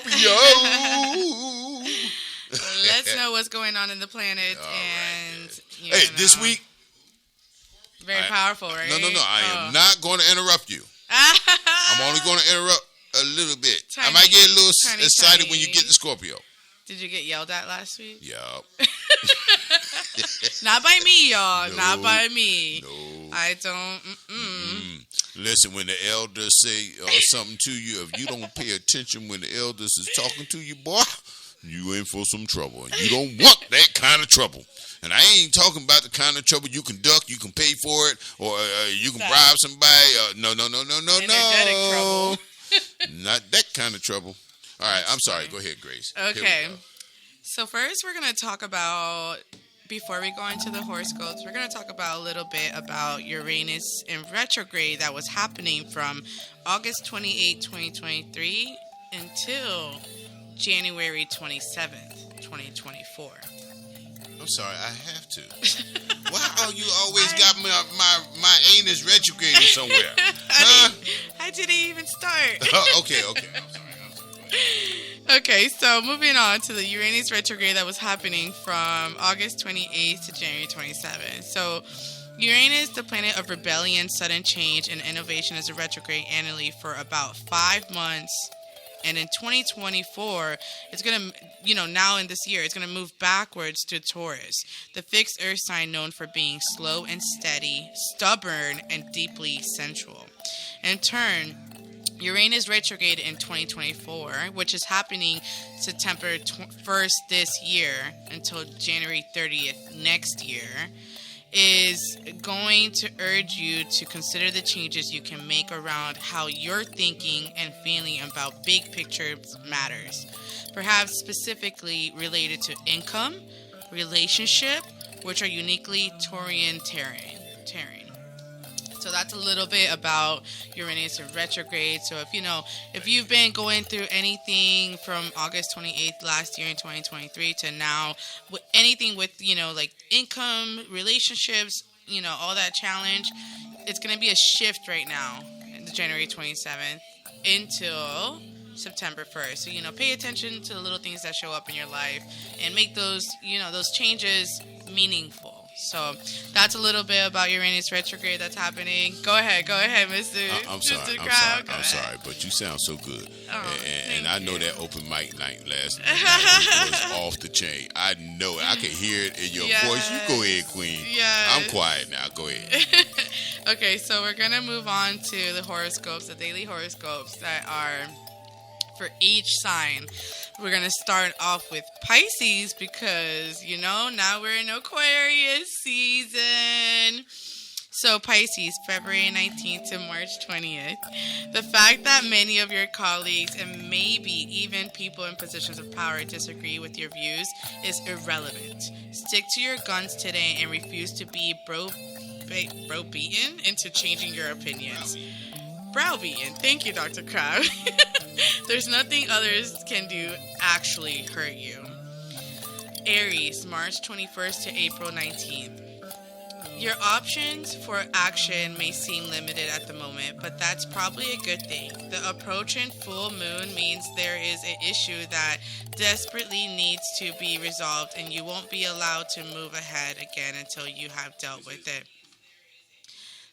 Let's know what's going on in the planet. Hey, this week. Very powerful, right? No. I am not going to interrupt you. I'm only going to interrupt a little bit. I might get a little excited when you get to Scorpio. Did you get yelled at last week? Yup. Not by me, y'all. No, not by me. No. I don't. Listen, when the elders say something to you, if you don't pay attention when the elders is talking to you, boy, you in for some trouble. And you don't want that kind of trouble. And I ain't talking about the kind of trouble you can duck, you can pay for it, or you can bribe somebody. No. Energetic trouble. Not that kind of trouble. All right, I'm sorry. Go ahead, Grace. Okay. So first, we're going to talk about, before we go into the horoscopes, we're going to talk about a little bit about Uranus in retrograde that was happening from August 28, 2023 until January 27th, 2024. I'm sorry, I have to. Why you always got my anus retrograding somewhere? Huh? I didn't even start. Okay. I'm sorry. Okay, so moving on to the Uranus retrograde that was happening from August 28th to January 27th. So Uranus, the planet of rebellion, sudden change, and innovation, is a retrograde annually for about 5 months. And in 2024, it's going to, now in this year, it's going to move backwards to Taurus, the fixed earth sign known for being slow and steady, stubborn, and deeply sensual. In turn, Uranus retrograde in 2024, which is happening September 1st this year until January 30th next year, is going to urge you to consider the changes you can make around how you're thinking and feeling about big picture matters, perhaps specifically related to income, relationship, which are uniquely Taurian terrain. So that's a little bit about Uranus in retrograde. So if you've been going through anything from August 28th last year in 2023 to now, anything with, like income, relationships, all that challenge, it's going to be a shift right now, January 27th until September 1st. So, pay attention to the little things that show up in your life and make those changes meaningful. So that's a little bit about Uranus retrograde that's happening. Go ahead, Mr. I'm Crabb. sorry, but you sound so good. Oh, and I know that open mic night last night was off the chain. I know it. I can hear it in your voice. You go ahead, Queen. Yes. I'm quiet now. Go ahead. Okay, so we're going to move on to the horoscopes, the daily horoscopes that are for each sign. We're going to start off with Pisces because, now we're in Aquarius season. So Pisces, February 19th to March 20th. The fact that many of your colleagues and maybe even people in positions of power disagree with your views is irrelevant. Stick to your guns today and refuse to be browbeaten into changing your opinions. Browbeaten. Thank you, Dr. Crabb. There's nothing others can do actually hurt you. Aries, March 21st to April 19th. Your options for action may seem limited at the moment, but that's probably a good thing. The approaching full moon means there is an issue that desperately needs to be resolved, and you won't be allowed to move ahead again until you have dealt with it.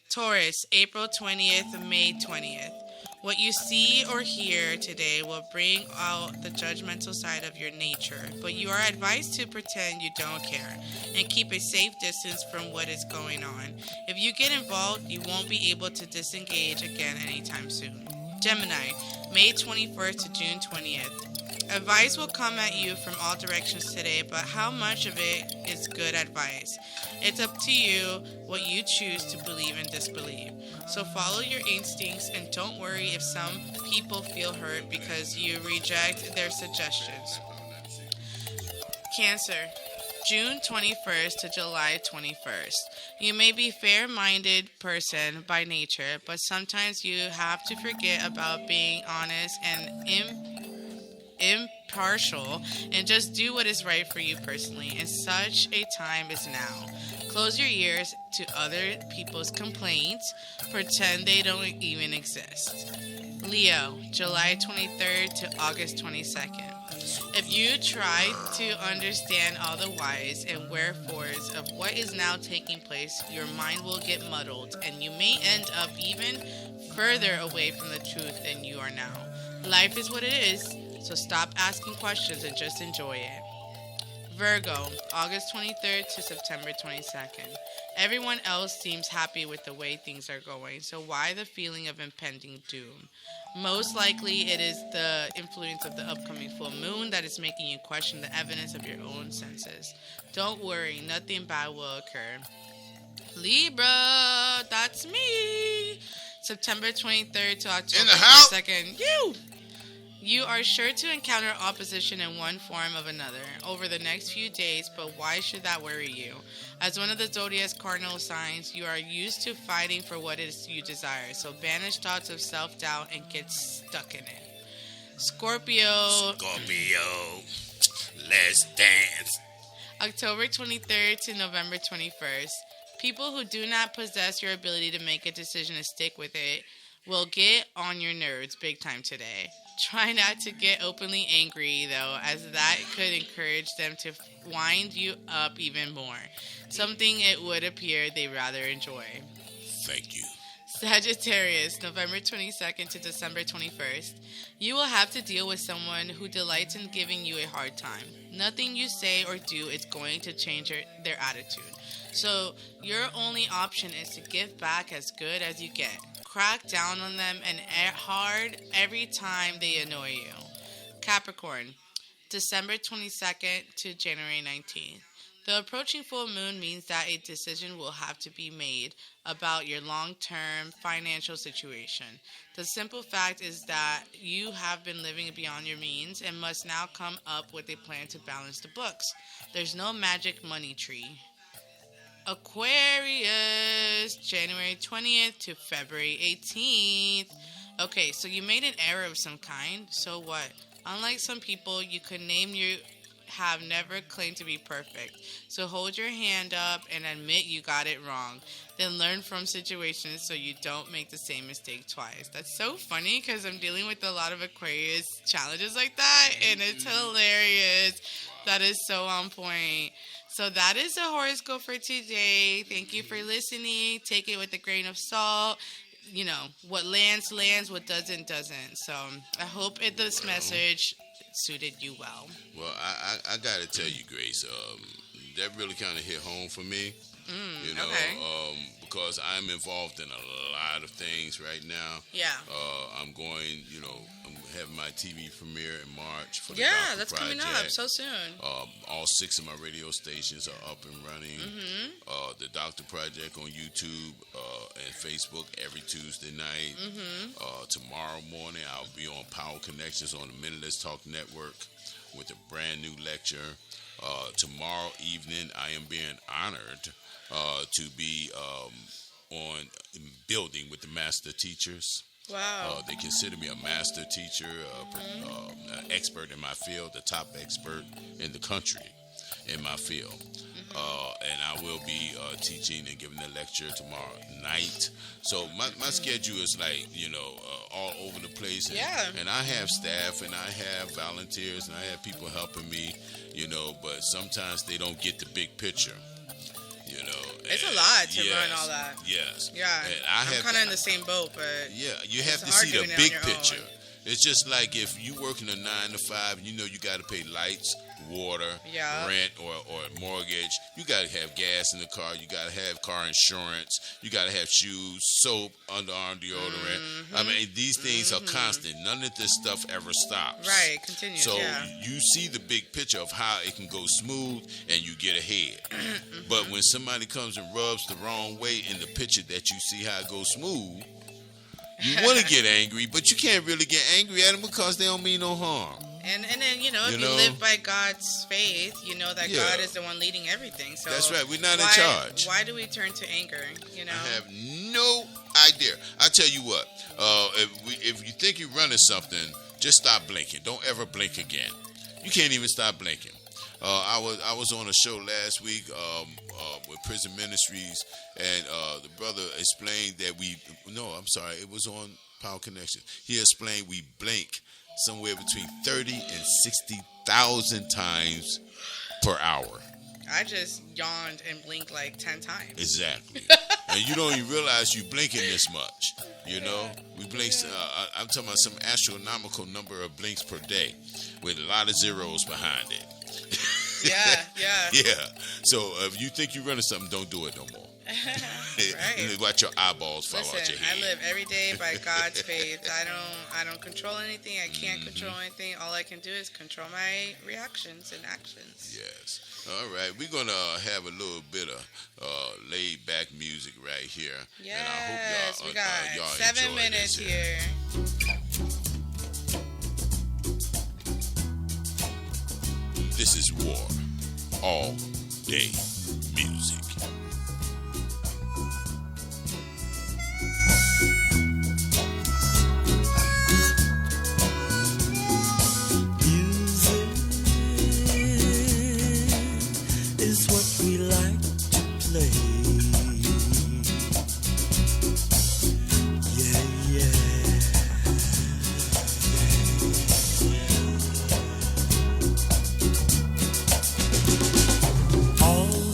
Taurus, April 20th to May 20th. What you see or hear today will bring out the judgmental side of your nature, but you are advised to pretend you don't care and keep a safe distance from what is going on. If you get involved, you won't be able to disengage again anytime soon. Gemini, May 21st to June 20th. Advice will come at you from all directions today, but how much of it is good advice? It's up to you what you choose to believe and disbelieve. So follow your instincts and don't worry if some people feel hurt because you reject their suggestions. Cancer, June 21st to July 21st. You may be a fair-minded person by nature, but sometimes you have to forget about being honest and impartial and just do what is right for you personally, and such a time is now. Close your ears to other people's complaints. Pretend they don't even exist. Leo, July 23rd to August 22nd. If you try to understand all the whys and wherefores of what is now taking place, your mind will get muddled and you may end up even further away from the truth than you are now. Life is what it is, so stop asking questions and just enjoy it. Virgo, August 23rd to September 22nd. Everyone else seems happy with the way things are going, so why the feeling of impending doom? Most likely it is the influence of the upcoming full moon that is making you question the evidence of your own senses. Don't worry, nothing bad will occur. Libra, that's me. September 23rd to October 22nd. You are sure to encounter opposition in one form or another over the next few days, but why should that worry you? As one of the zodiac's cardinal signs, you are used to fighting for what it is you desire, so banish thoughts of self-doubt and get stuck in it. Scorpio, Let's dance. October 23rd to November 21st. People who do not possess your ability to make a decision and stick with it will get on your nerves big time today. Try not to get openly angry, though, as that could encourage them to wind you up even more. Something it would appear they rather enjoy. Thank you. Sagittarius, November 22nd to December 21st. You will have to deal with someone who delights in giving you a hard time. Nothing you say or do is going to change their attitude. So your only option is to give back as good as you get. Crack down on them and hard every time they annoy you. Capricorn, December 22nd to January 19th. The approaching full moon means that a decision will have to be made about your long-term financial situation. The simple fact is that you have been living beyond your means and must now come up with a plan to balance the books. There's no magic money tree. Aquarius, January 20th to February 18th. Okay, so you made an error of some kind. So what? Unlike some people, you could name you have never claimed to be perfect. So hold your hand up and admit you got it wrong. Then learn from situations so you don't make the same mistake twice. That's so funny because I'm dealing with a lot of Aquarius challenges like that, and it's hilarious. That is so on point. So that is the horoscope for today. Thank you for listening. Take it with a grain of salt. You know, what lands, lands. What doesn't, doesn't. So I hope this message suited you well. Well, I got to tell you, Grace, that really kind of hit home for me. You know, because I'm involved in a lot of things right now. Yeah. I'm going, you know, I'm having my TV premiere in March for the Yeah, Doctor that's Project. coming up so soon. All 6 of my radio stations are up and running. The Doctor Project on YouTube and Facebook every Tuesday night. Tomorrow morning, I'll be on Power Connections on the Minute Talk Network with a brand new lecture. Tomorrow evening, I am being honored to be on building with the master teachers. Wow. They consider me a master teacher, an expert in my field, the top expert in the country in my field. And I will be teaching and giving a lecture tomorrow night. So my schedule is like, you know, all over the place. And I have staff and I have volunteers and I have people helping me, you know, but sometimes they don't get the big picture. You know, it's a lot to run all that. Yes. Yeah. And I'm kind of in the same boat, but yeah, you have to hard see the doing it on big your picture. own. It's just like if you working a 9 to 5, you know you got to pay lights, water, rent, or mortgage. You got to have gas in the car. You got to have car insurance. You got to have shoes, soap, underarm deodorant. I mean, these things are constant. None of this stuff ever stops. Right, continues. So you see the big picture of how it can go smooth and you get ahead. But when somebody comes and rubs the wrong way in the picture that you see how it goes smooth, you want to get angry, but you can't really get angry at them because they don't mean no harm. And then, you know, if you live by God's faith, you know that God is the one leading everything. So that's right. We're not in charge. Why do we turn to anger, you know? I have no idea. I tell you what, if you think you're running something, just stop blinking. Don't ever blink again. You can't even stop blinking. I was on a show last week with Prison Ministries, and the brother explained that it was on Power Connection. He explained we blink somewhere between 30 and 60,000 times per hour. I just yawned and blinked like 10 times. Exactly. And you don't even realize you blinking this much. You know, we blink. I'm talking about some astronomical number of blinks per day, with a lot of zeros behind it. Yeah. So if you think you're running something, don't do it no more. Right. Watch your eyeballs fall out your head. I live every day by God's faith. I don't control anything. I can't control anything. All I can do is control my reactions and actions. Yes. All right. We're going to have a little bit of laid back music right here. Yes. And I hope we got y'all 7 minutes here. This is War. All day music. Is what we like to play. All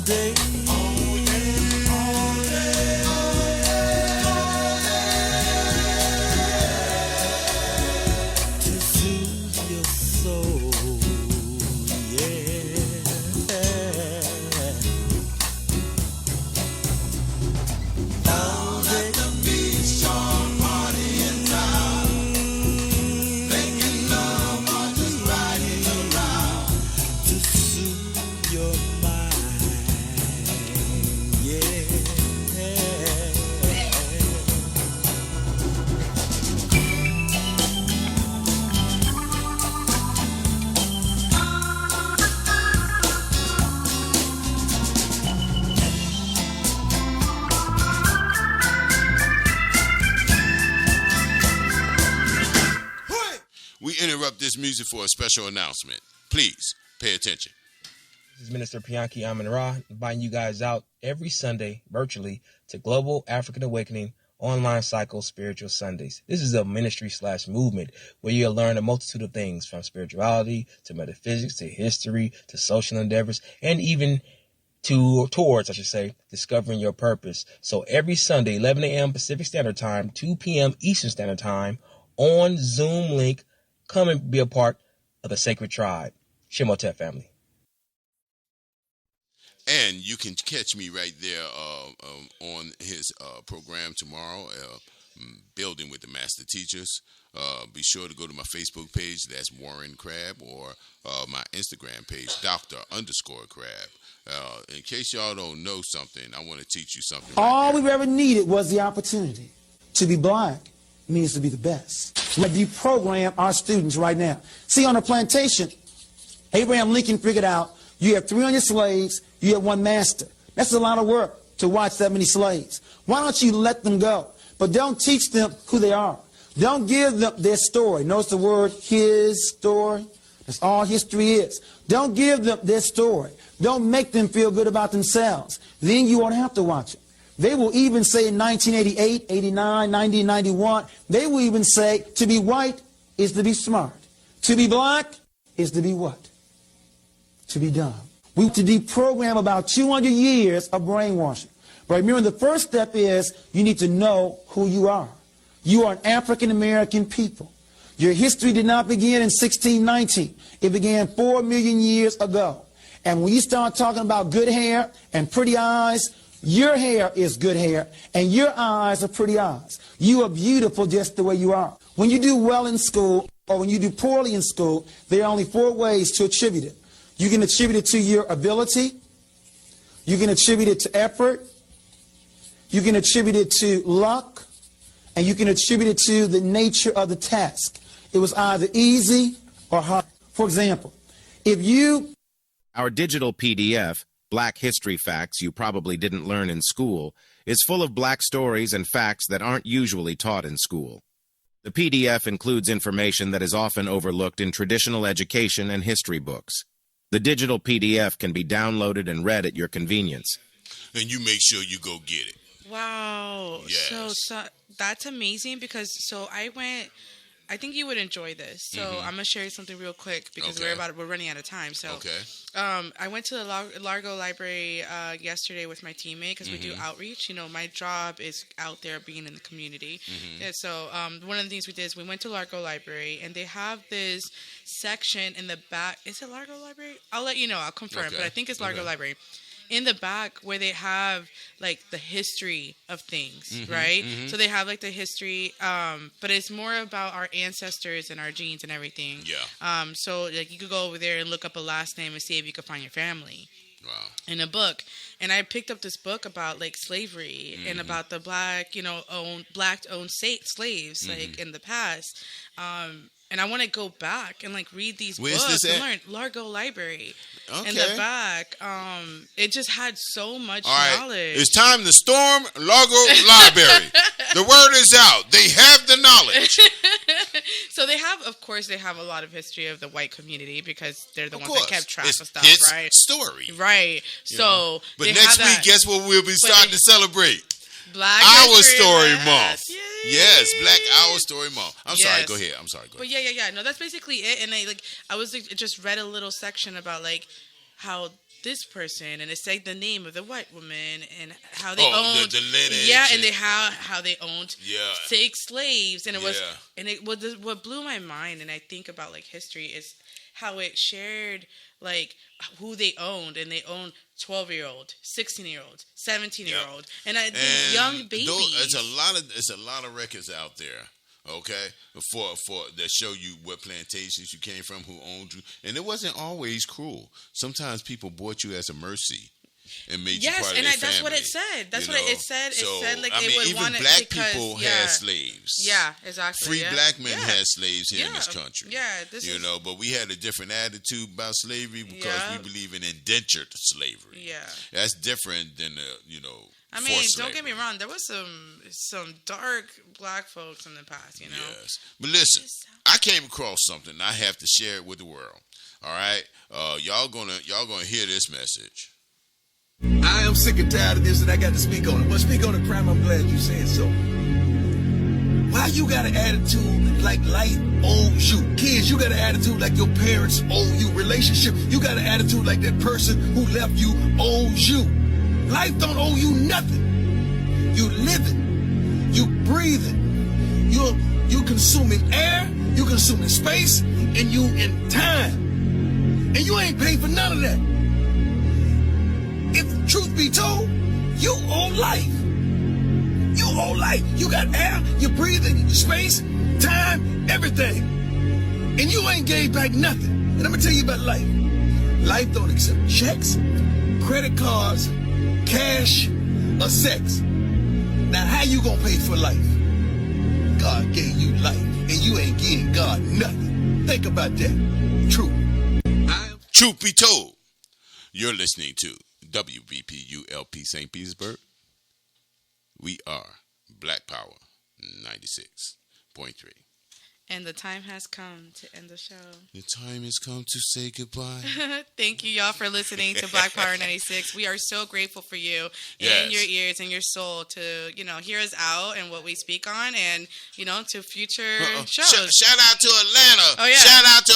we interrupt this music for a special announcement. Please pay attention. This is Minister Pianki Amin-Ra, inviting you guys out every Sunday virtually to Global African Awakening Online Cycle Spiritual Sundays. This is a ministry/movement where you'll learn a multitude of things from spirituality to metaphysics to history to social endeavors and even towards discovering your purpose. So every Sunday, 11 a.m. Pacific Standard Time, 2 p.m. Eastern Standard Time on Zoom link, come and be a part of the Sacred Tribe. Shemotep family. And you can catch me right there on his program tomorrow, Building with the Master Teachers. Be sure to go to my Facebook page, that's Warren Crabb, or my Instagram page, Dr._Crabb. In case y'all don't know something, I want to teach you something. All we've ever needed was the opportunity. To be black means to be the best. Let's deprogram our students right now. See, on a plantation, Abraham Lincoln figured out you have 300 slaves, you have one master. That's a lot of work to watch that many slaves. Why don't you let them go? But don't teach them who they are. Don't give them their story. Notice the word his story. That's all history is. Don't give them their story. Don't make them feel good about themselves. Then you won't have to watch it. They will even say in 1988, 89, 90, 91, they will even say to be white is to be smart. To be black is to be what? To be dumb. We have to deprogram about 200 years of brainwashing. But remember, the first step is you need to know who you are. You are an African-American people. Your history did not begin in 1619. It began 4 million years ago. And when you start talking about good hair and pretty eyes, your hair is good hair and your eyes are pretty eyes. You are beautiful just the way you are. When you do well in school or when you do poorly in school, there are only 4 ways to attribute it. You can attribute it to your ability. You can attribute it to effort. You can attribute it to luck. And you can attribute it to the nature of the task. It was either easy or hard. For example, if you... Our digital PDF, Black History Facts You Probably Didn't Learn in School, is full of black stories and facts that aren't usually taught in school. The PDF includes information that is often overlooked in traditional education and history books. The digital PDF can be downloaded and read at your convenience. And you make sure you go get it. Wow. Yes. So that's amazing because I think you would enjoy this. So I'm gonna share something real quick because we're running out of time. So I went to the Largo Library yesterday with my teammate because we do outreach. You know, my job is out there being in the community. And so one of the things we did is we went to Largo Library and they have this section in the back. Is it Largo Library? I'll let you know. I'll confirm. But I think it's Largo Library. In the back where they have like the history of things, right? So they have like the history, but it's more about our ancestors and our genes and everything. Yeah. So like you could go over there and look up a last name and see if you could find your family. Wow. In a book. And I picked up this book about like slavery and about the black owned slaves like in the past. And I want to go back and like read these books and learn. Largo Library. Okay. In the back. It just had so much knowledge. It's time to storm Largo Library. The word is out. They have the knowledge. So they have a lot of history of the white community because they're the ones that kept track of stuff, right? Story. Right. So but next week, guess what we'll be starting to celebrate? Black Our Story Month. Yay. Yes, Black Our Story Month. I'm sorry, go ahead. But yeah. No, that's basically it. And I was just read a little section about like how this person, and it's like the name of the white woman and how they owned the lineage. Yeah, and how they owned 6 slaves, and it was what blew my mind. And I think about like history is how it shared like who they owned, and they owned 12-year-old, 16-year-old, 17-year-old, and these young babies. It's a lot of records out there. Okay, for that show you what plantations you came from, who owned you, and it wasn't always cruel. Sometimes people bought you as a mercy and made you part of their family. That's what it said. That's what it said. It said like they would want it black because people had slaves. Yeah, exactly. Free black men had slaves here in this country. Yeah, but we had a different attitude about slavery because we believe in indentured slavery. Yeah, that's different than I mean, don't get me wrong. There was some dark black folks in the past, you know. Yes, but listen, I came across something. I have to share it with the world. All right, y'all gonna hear this message. I am sick and tired of this, and I got to speak on it. Well, speak on it, Crabb. I'm glad you said so. Why you got an attitude like life owes you? Kids, you got an attitude like your parents owe you. Relationship, you got an attitude like that person who left you owes you. Life don't owe you nothing. You living, you breathing, you consuming air, you consuming space, and you in time. And you ain't paid for none of that. If truth be told, you owe life. You owe life. You got air, you breathing, space, time, everything. And you ain't gave back nothing. And I'm gonna tell you about life. Life don't accept checks, credit cards, cash, or sex. Now how you gonna pay for life? God gave you life, and you ain't giving God nothing. Think about that. True. Truth be told, you're listening to WVPULP St. Petersburg. We are Black Power 96.3. And the time has come to end the show. The time has come to say goodbye. Thank you, y'all, for listening to Black Power 96. We are so grateful for you and your ears and your soul to, hear us out and what we speak on and, to future shows. Shout out to Atlanta. Oh, yeah. Shout out to